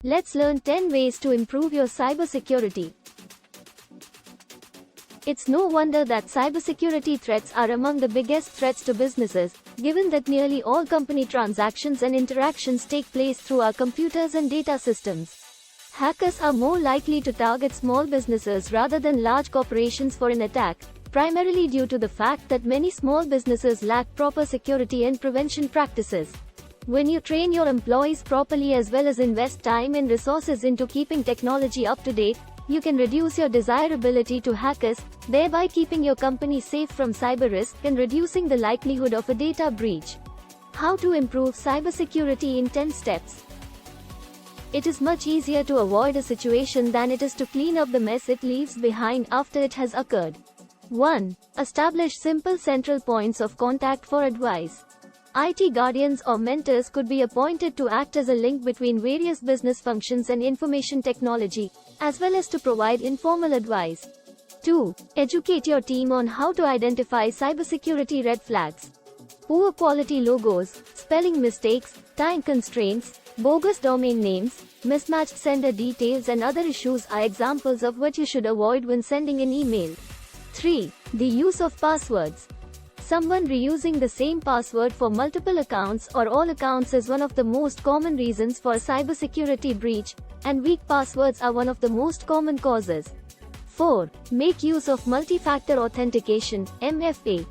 Let's learn 10 ways to improve your cybersecurity. It's no wonder that cybersecurity threats are among the biggest threats to businesses, given that nearly all company transactions and interactions take place through our computers and data systems. Hackers are more likely to target small businesses rather than large corporations for an attack, primarily due to the fact that many small businesses lack proper security and prevention practices. When you train your employees properly as well as invest time and resources into keeping technology up to date, you can reduce your desirability to hackers, thereby keeping your company safe from cyber risk and reducing the likelihood of a data breach. How to improve cybersecurity in 10 steps. It is much easier to avoid a situation than it is to clean up the mess it leaves behind after it has occurred. 1. Establish simple central points of contact for advice. IT guardians or mentors could be appointed to act as a link between various business functions and information technology, as well as to provide informal advice. 2. Educate your team on how to identify cybersecurity red flags. Poor quality logos, spelling mistakes, time constraints, bogus domain names, mismatched sender details and other issues are examples of what you should avoid when sending an email. 3. The use of passwords. Someone reusing the same password for multiple accounts or all accounts is one of the most common reasons for a cybersecurity breach, and weak passwords are one of the most common causes. 4. Make use of multi-factor authentication, MFA.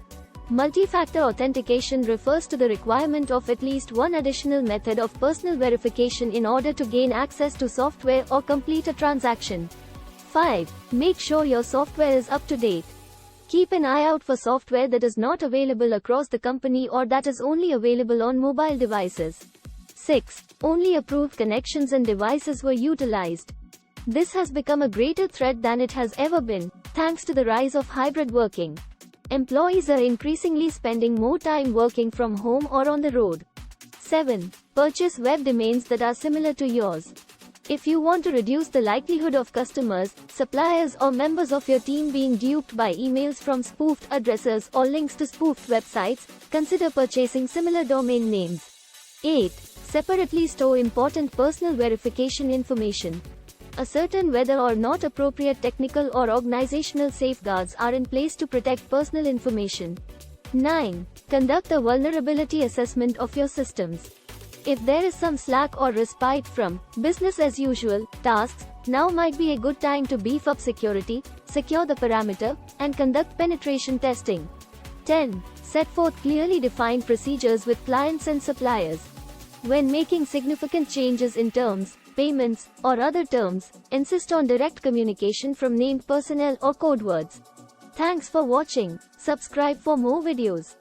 Multi-factor authentication refers to the requirement of at least one additional method of personal verification in order to gain access to software or complete a transaction. 5. Make sure your software is up to date. Keep an eye out for software that is not available across the company or that is only available on mobile devices. 6. Only approved connections and devices were utilized. This has become a greater threat than it has ever been, thanks to the rise of hybrid working. Employees are increasingly spending more time working from home or on the road. 7. Purchase web domains that are similar to yours. If you want to reduce the likelihood of customers, suppliers or members of your team being duped by emails from spoofed addresses or links to spoofed websites, consider purchasing similar domain names. 8. Separately store important personal verification information. Ascertain whether or not appropriate technical or organizational safeguards are in place to protect personal information. 9. Conduct a vulnerability assessment of your systems. If there is some slack or respite from business as usual tasks, now might be a good time to beef up security, secure the perimeter, and conduct penetration testing. 10. Set forth clearly defined procedures with clients and suppliers. When making significant changes in terms, payments, or other terms, insist on direct communication from named personnel or code words. Thanks for watching. Subscribe for more videos.